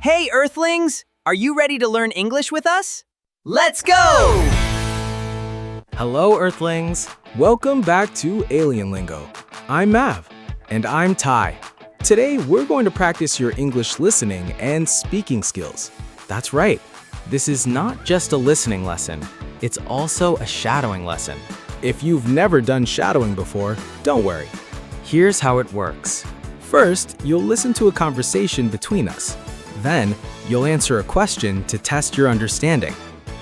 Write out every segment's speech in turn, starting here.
Hey, Earthlings! Are you ready to learn English with us? Let's go! Hello, Earthlings. Welcome back to AlienLingo. I'm Mav. And I'm Ty. Today, we're going to practice your English listening and speaking skills. That's right. This is not just a listening lesson. It's also a shadowing lesson. If you've never done shadowing before, don't worry. Here's how it works. First, you'll listen to a conversation between us. Then, you'll answer a question to test your understanding.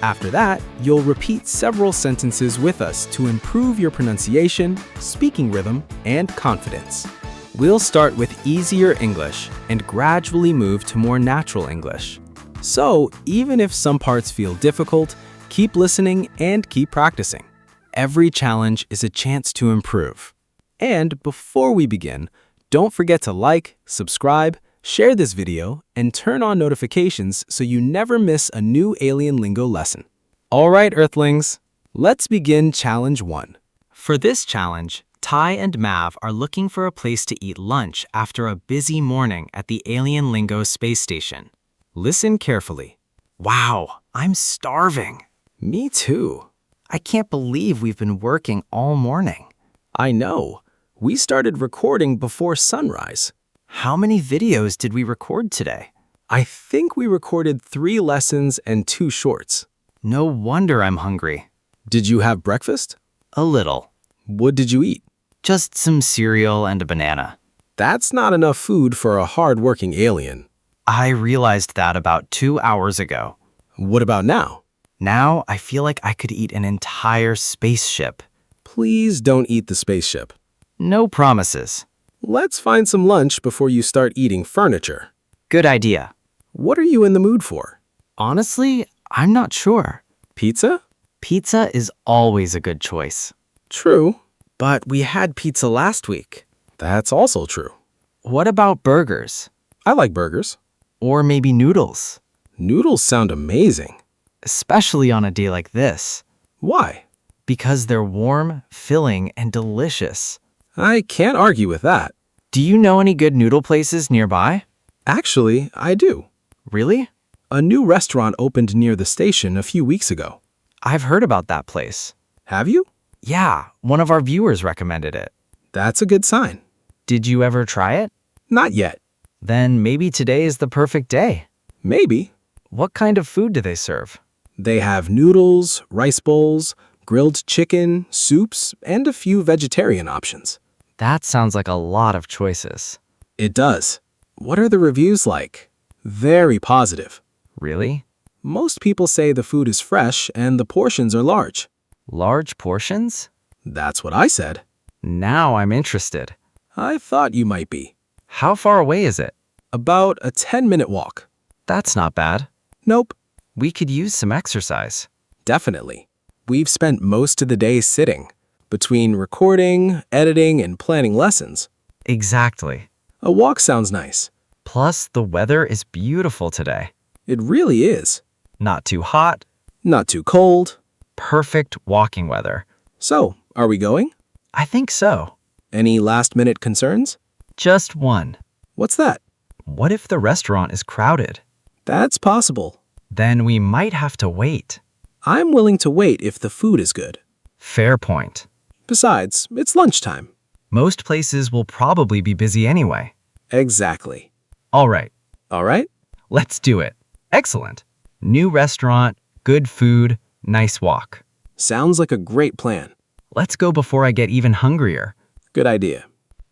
After that, you'll repeat several sentences with us to improve your pronunciation, speaking rhythm, and confidence. We'll start with easier English and gradually move to more natural English. So, even if some parts feel difficult, keep listening and keep practicing. Every challenge is a chance to improve. And before we begin, don't forget to like, subscribe, share this video, and turn on notifications so you never miss a new AlienLingo lesson. All right, Earthlings, let's begin Challenge 1. For this challenge, Ty and Mav are looking for a place to eat lunch after a busy morning at the AlienLingo space station. Listen carefully. Wow, I'm starving. Me too. I can't believe we've been working all morning. I know. We started recording before sunrise. How many videos did we record today? I think we recorded 3 lessons and 2 shorts. No wonder I'm hungry. Did you have breakfast? A little. What did you eat? Just some cereal and a banana. That's not enough food for a hard-working alien. I realized that about 2 hours ago. What about now? Now I feel like I could eat an entire spaceship. Please don't eat the spaceship. No promises. Let's find some lunch before you start eating furniture. Good idea. What are you in the mood for? Honestly, I'm not sure. Pizza? Pizza is always a good choice. True, but we had pizza last week. That's also true. What about burgers? I like burgers. Or maybe noodles. Noodles sound amazing. Especially on a day like this. Why? Because they're warm, filling, and delicious. I can't argue with that. Do you know any good noodle places nearby? Actually, I do. Really? A new restaurant opened near the station a few weeks ago. I've heard about that place. Have you? Yeah, one of our viewers recommended it. That's a good sign. Did you ever try it? Not yet. Then maybe today is the perfect day. Maybe. What kind of food do they serve? They have noodles, rice bowls, grilled chicken, soups, and a few vegetarian options. That sounds like a lot of choices. It does. What are the reviews like? Very positive. Really? Most people say the food is fresh and the portions are large. Large portions? That's what I said. Now I'm interested. I thought you might be. How far away is it? About a 10-minute walk. That's not bad. Nope. We could use some exercise. Definitely. We've spent most of the day sitting, between recording, editing, and planning lessons. Exactly. A walk sounds nice. Plus, the weather is beautiful today. It really is. Not too hot. Not too cold. Perfect walking weather. So, are we going? I think so. Any last-minute concerns? Just one. What's that? What if the restaurant is crowded? That's possible. Then we might have to wait. I'm willing to wait if the food is good. Fair point. Besides, it's lunchtime. Most places will probably be busy anyway. Exactly. All right. All right? Let's do it. Excellent. New restaurant, good food, nice walk. Sounds like a great plan. Let's go before I get even hungrier. Good idea.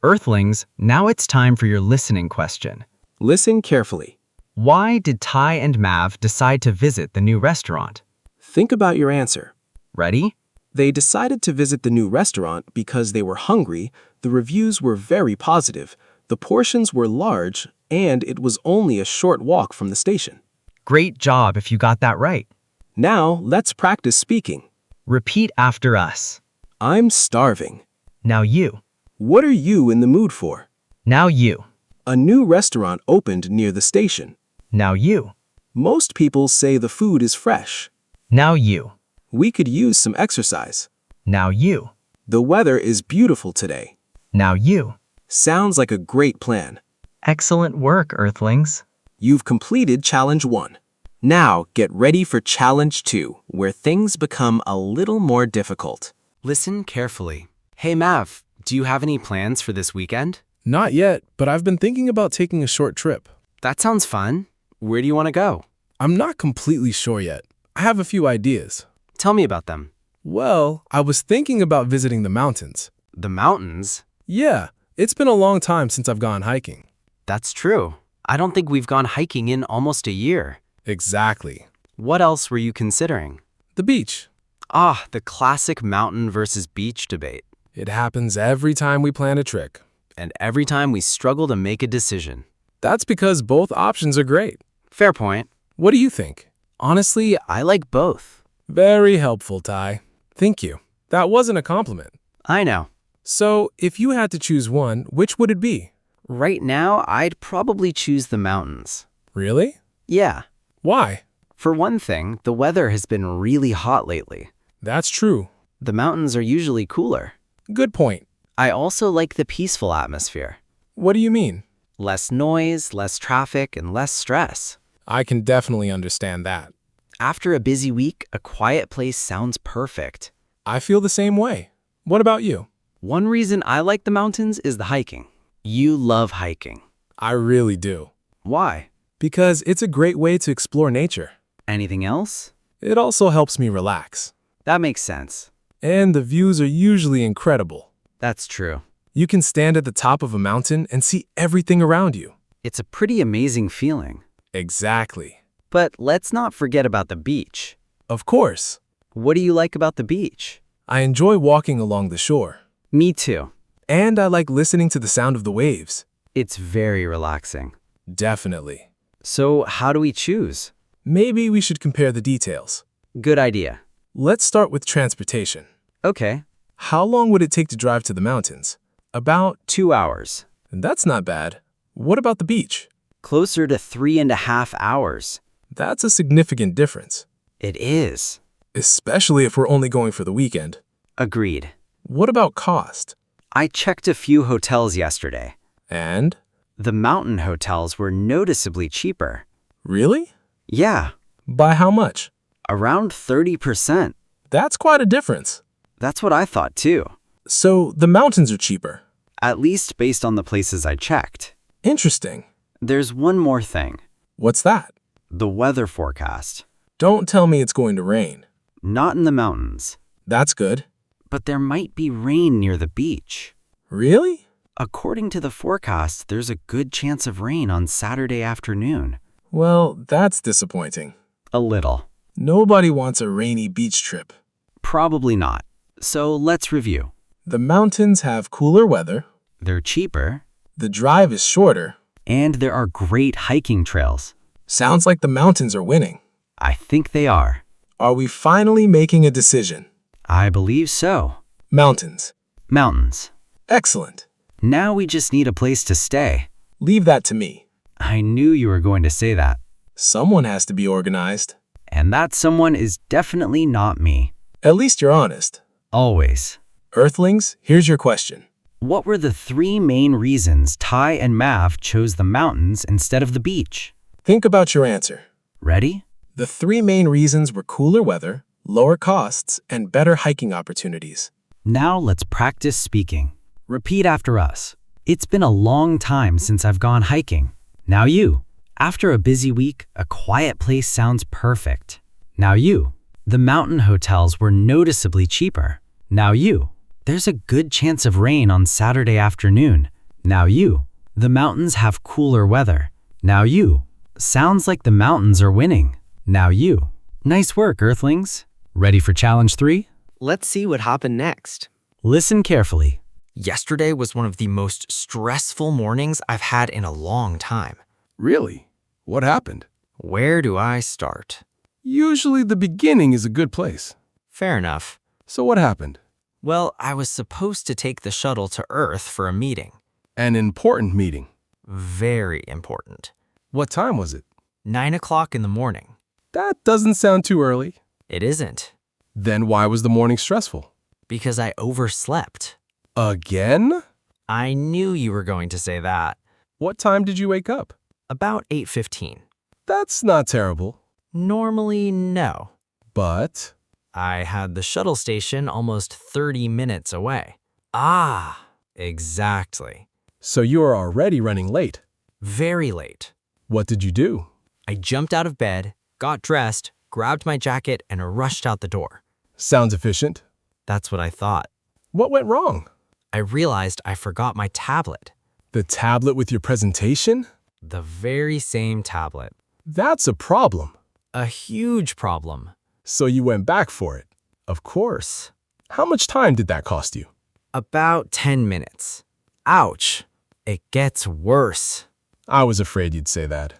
Earthlings, now it's time for your listening question. Listen carefully. Why did Ty and Mav decide to visit the new restaurant? Think about your answer. Ready? They decided to visit the new restaurant because they were hungry, the reviews were very positive, the portions were large, and it was only a short walk from the station. Great job if you got that right. Now, let's practice speaking. Repeat after us. I'm starving. Now you. What are you in the mood for? Now you. A new restaurant opened near the station. Now you. Most people say the food is fresh. Now you. We could use some exercise. Now you. The weather is beautiful today. Now you. Sounds like a great plan. Excellent work, Earthlings. You've completed Challenge 1. Now, get ready for Challenge 2, where things become a little more difficult. Listen carefully. Hey, Mav, do you have any plans for this weekend? Not yet, but I've been thinking about taking a short trip. That sounds fun. Where do you want to go? I'm not completely sure yet. I have a few ideas. Tell me about them. Well, I was thinking about visiting the mountains. The mountains? Yeah, it's been a long time since I've gone hiking. That's true. I don't think we've gone hiking in almost a year. Exactly. What else were you considering? The beach. Ah, the classic mountain versus beach debate. It happens every time we plan a trip. And every time we struggle to make a decision. That's because both options are great. Fair point. What do you think? Honestly, I like both. Very helpful, Ty. Thank you. That wasn't a compliment. I know. So, if you had to choose one, which would it be? Right now, I'd probably choose the mountains. Really? Yeah. Why? For one thing, the weather has been really hot lately. That's true. The mountains are usually cooler. Good point. I also like the peaceful atmosphere. What do you mean? Less noise, less traffic, and less stress. I can definitely understand that. After a busy week, a quiet place sounds perfect. I feel the same way. What about you? One reason I like the mountains is the hiking. You love hiking. I really do. Why? Because it's a great way to explore nature. Anything else? It also helps me relax. That makes sense. And the views are usually incredible. That's true. You can stand at the top of a mountain and see everything around you. It's a pretty amazing feeling. Exactly. But let's not forget about the beach. Of course. What do you like about the beach? I enjoy walking along the shore. Me too. And I like listening to the sound of the waves. It's very relaxing. Definitely. So how do we choose? Maybe we should compare the details. Good idea. Let's start with transportation. Okay. How long would it take to drive to the mountains? About 2 hours. That's not bad. What about the beach? Closer to 3.5 hours. That's a significant difference. It is. Especially if we're only going for the weekend. Agreed. What about cost? I checked a few hotels yesterday. And? The mountain hotels were noticeably cheaper. Really? Yeah. By how much? Around 30%. That's quite a difference. That's what I thought too. So the mountains are cheaper. At least based on the places I checked. Interesting. There's one more thing. What's that? The weather forecast. Don't tell me it's going to rain. Not in the mountains. That's good. But there might be rain near the beach. Really? According to the forecast, there's a good chance of rain on Saturday afternoon. Well, that's disappointing. A little. Nobody wants a rainy beach trip. Probably not. So let's review. The mountains have cooler weather. They're cheaper. The drive is shorter. And there are great hiking trails. Sounds like the mountains are winning. I think they are. Are we finally making a decision? I believe so. Mountains. Mountains. Excellent. Now we just need a place to stay. Leave that to me. I knew you were going to say that. Someone has to be organized. And that someone is definitely not me. At least you're honest. Always. Earthlings, here's your question. What were the 3 main reasons Ty and Mav chose the mountains instead of the beach? Think about your answer. Ready? The 3 main reasons were cooler weather, lower costs, and better hiking opportunities. Now let's practice speaking. Repeat after us. It's been a long time since I've gone hiking. Now you. After a busy week, a quiet place sounds perfect. Now you. The mountain hotels were noticeably cheaper. Now you. There's a good chance of rain on Saturday afternoon. Now you. The mountains have cooler weather. Now you. Sounds like the mountains are winning. Now you. Nice work, Earthlings. Ready for challenge 3? Let's see what happened next. Listen carefully. Yesterday was one of the most stressful mornings I've had in a long time. Really? What happened? Where do I start? Usually the beginning is a good place. Fair enough. So what happened? Well, I was supposed to take the shuttle to Earth for a meeting. An important meeting. Very important. What time was it? 9 o'clock in the morning. That doesn't sound too early. It isn't. Then why was the morning stressful? Because I overslept. Again? I knew you were going to say that. What time did you wake up? About 8:15. That's not terrible. Normally, no. But I had the shuttle station almost 30 minutes away. Ah, exactly. so you are already running late. Very late. What did you do? I jumped out of bed, got dressed, grabbed my jacket, and rushed out the door. Sounds efficient. That's what I thought. What went wrong? I realized I forgot my tablet. The tablet with your presentation? The very same tablet. That's a problem. A huge problem. So you went back for it. Of course. How much time did that cost you? About 10 minutes. Ouch. It gets worse. I was afraid you'd say that.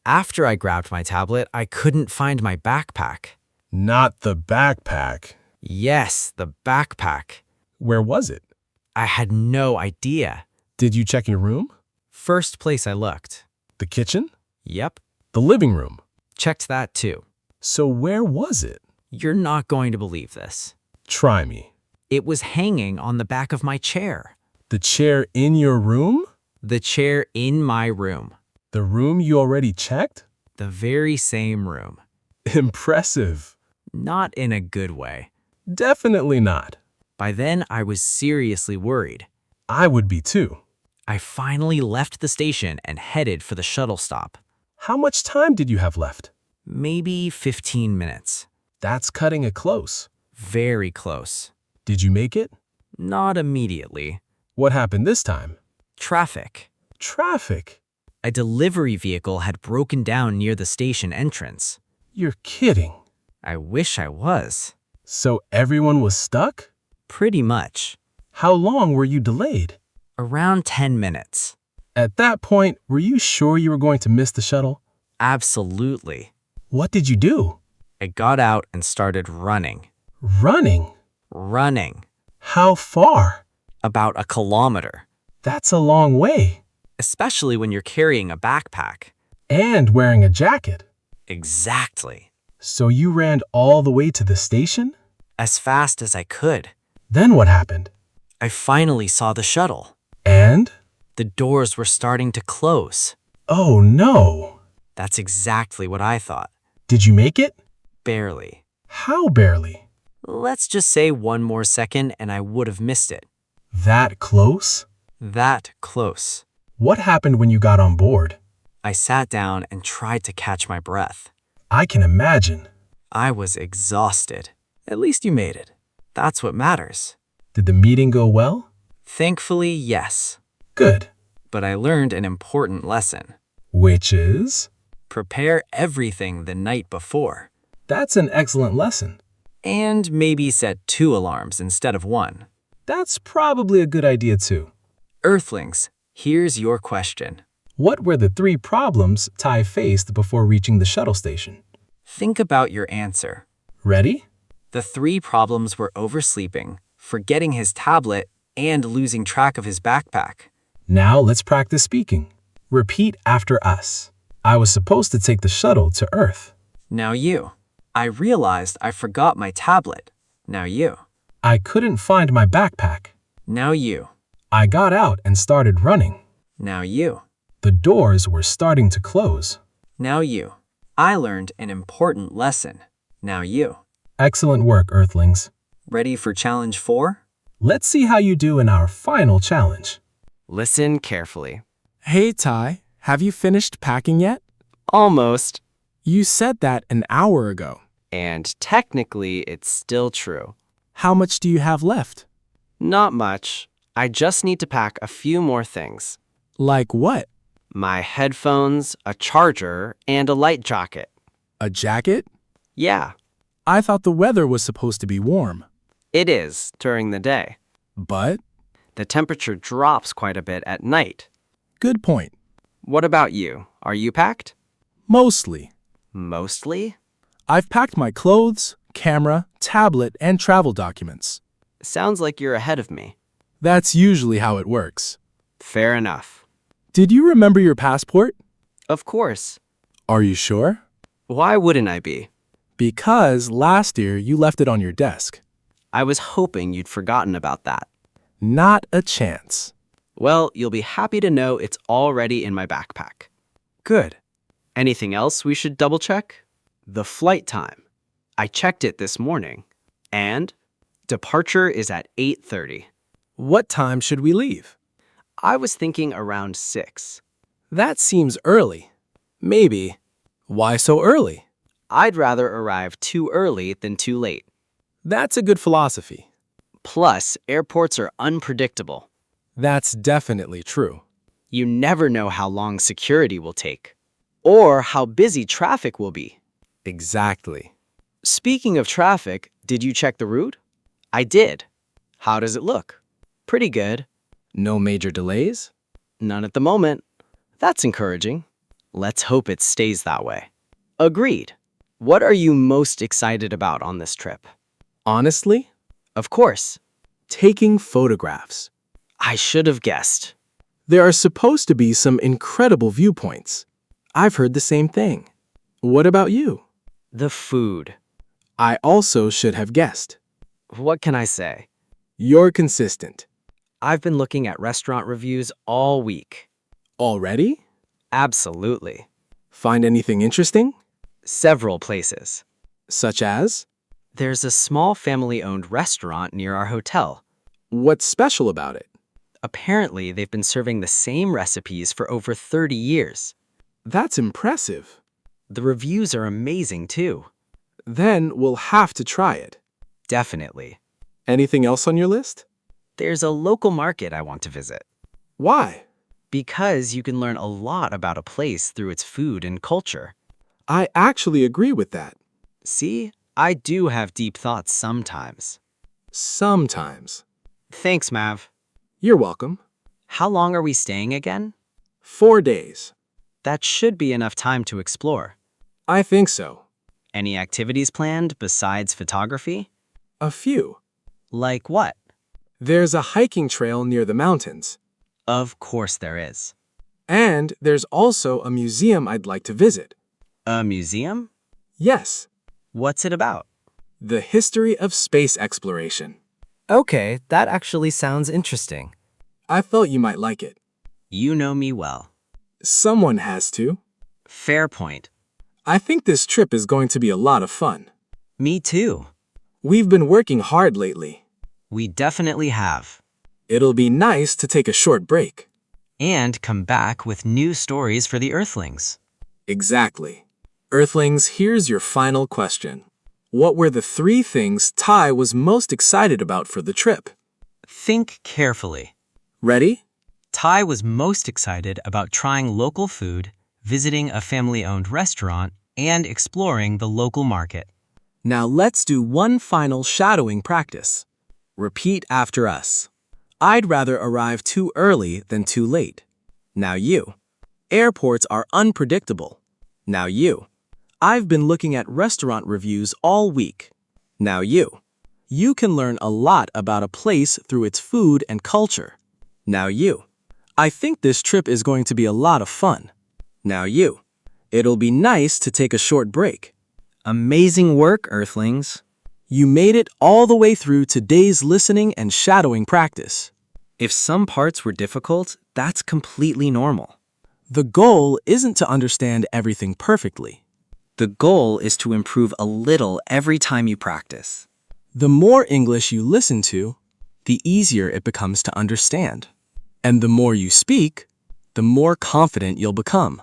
After I grabbed my tablet, I couldn't find my backpack. Not the backpack. Yes, the backpack. Where was it? I had no idea. Did you check your room? First place I looked. The kitchen? Yep, The living room? checked that too. So where was it? You're not going to believe this. Try me. It was hanging on the back of my chair. The chair in your room? The chair in my room. The room you already checked? The very same room. Impressive. Not in a good way. Definitely not. By then, I was seriously worried. I would be too. I finally left the station and headed for the shuttle stop. How much time did you have left? Maybe 15 minutes. That's cutting it close. Very close. Did you make it? Not immediately. What happened this time? Traffic. Traffic. A delivery vehicle had broken down near the station entrance. You're kidding. I wish I was. So everyone was stuck? Pretty much. How long were you delayed? Around 10 minutes. At that point, were you sure you were going to miss the shuttle? Absolutely. What did you do? I got out and started running. Running? Running. How far? About a kilometer. That's a long way. Especially when you're carrying a backpack. And wearing a jacket. Exactly. So you ran all the way to the station? As fast as I could. Then what happened? I finally saw the shuttle. And? The doors were starting to close. Oh no. That's exactly what I thought. Did you make it? Barely. How barely? Let's just say one more second and I would have missed it. That close? That close. What happened when you got on board? I sat down and tried to catch my breath. I can imagine. I was exhausted. At least you made it. That's what matters. Did the meeting go well? Thankfully, yes. Good. But I learned an important lesson. Which is? Prepare everything the night before. That's an excellent lesson. And maybe set 2 alarms instead of 1. That's probably a good idea too. Earthlings, here's your question. What were the 3 problems Ty faced before reaching the shuttle station? Think about your answer. Ready? The 3 problems were oversleeping, forgetting his tablet, and losing track of his backpack. Now let's practice speaking. Repeat after us. I was supposed to take the shuttle to Earth. Now you. I realized I forgot my tablet. Now you. I couldn't find my backpack. Now you. I got out and started running. Now you. The doors were starting to close. Now you. I learned an important lesson. Now you. Excellent work, Earthlings. Ready for challenge 4? Let's see how you do in our final challenge. Listen carefully. Hey, Ty, have you finished packing yet? Almost. You said that an hour ago. And technically, it's still true. How much do you have left? Not much. I just need to pack a few more things. Like what? My headphones, a charger, and a light jacket. A jacket? Yeah, I thought the weather was supposed to be warm. it is during the day. But? The temperature drops quite a bit at night. Good point. What about you? Are you packed? Mostly. Mostly? I've packed my clothes, camera, tablet, and travel documents. Sounds like you're ahead of me. That's usually how it works. Fair enough. Did you remember your passport? Of course. Are you sure? Why wouldn't I be? Because last year you left it on your desk. I was hoping you'd forgotten about that. Not a chance. Well, you'll be happy to know it's already in my backpack. Good. Anything else we should double check? The flight time. I checked it this morning. And departure is at 8:30. What time should we leave? I was thinking around 6. That seems early. Maybe. Why so early? I'd rather arrive too early than too late. That's a good philosophy. Plus, airports are unpredictable. That's definitely true. You never know how long security will take, or how busy traffic will be. Exactly. Speaking of traffic, did you check the route? I did. How does it look? Pretty good. No major delays? None at the moment. That's encouraging. Let's hope it stays that way. Agreed. What are you most excited about on this trip? Honestly, Of course. taking photographs. I should have guessed. There are supposed to be some incredible viewpoints. I've heard the same thing. What about you? The food. I also should have guessed. What can I say? You're consistent. I've been looking at restaurant reviews all week. Already? Absolutely. Find anything interesting? Several places. Such as? There's a small family-owned restaurant near our hotel. What's special about it? Apparently, they've been serving the same recipes for over 30 years. That's impressive. The reviews are amazing, too. Then we'll have to try it. Definitely. Anything else on your list? There's a local market I want to visit. Why? Because you can learn a lot about a place through its food and culture. I actually agree with that. See, I do have deep thoughts sometimes. Sometimes. Thanks, Mav. You're welcome. How long are we staying again? 4 days. That should be enough time to explore. I think so. Any activities planned besides photography? A few. Like what? There's a hiking trail near the mountains. Of course there is. And there's also a museum I'd like to visit. A museum? Yes, What's it about? the history of space exploration. Okay, that actually sounds interesting. I thought you might like it. You know me well. Someone has to. Fair point. I think this trip is going to be a lot of fun. Me too. We've been working hard lately. We definitely have. It'll be nice to take a short break. And come back with new stories for the Earthlings. Exactly. Earthlings, here's your final question. What were the 3 things Ty was most excited about for the trip? Think carefully. Ready? Ty was most excited about trying local food, visiting a family-owned restaurant, and exploring the local market. Now let's do one final shadowing practice. Repeat after us. I'd rather arrive too early than too late. Now you. Airports are unpredictable. Now you. I've been looking at restaurant reviews all week. Now you. You can learn a lot about a place through its food and culture. Now you. I think this trip is going to be a lot of fun. Now you. It'll be nice to take a short break. Amazing work, Earthlings. You made it all the way through today's listening and shadowing practice. If some parts were difficult, that's completely normal. The goal isn't to understand everything perfectly. The goal is to improve a little every time you practice. The more English you listen to, the easier it becomes to understand. And the more you speak, the more confident you'll become.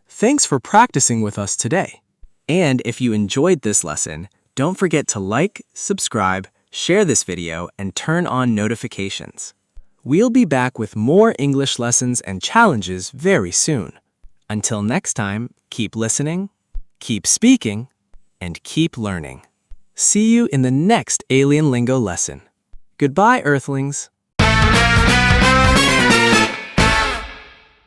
Thanks for practicing with us today. And if you enjoyed this lesson, don't forget to like, subscribe, share this video, and turn on notifications. We'll be back with more English lessons and challenges very soon. Until next time, keep listening, keep speaking, and keep learning. See you in the next AlienLingo lesson. Goodbye, Earthlings.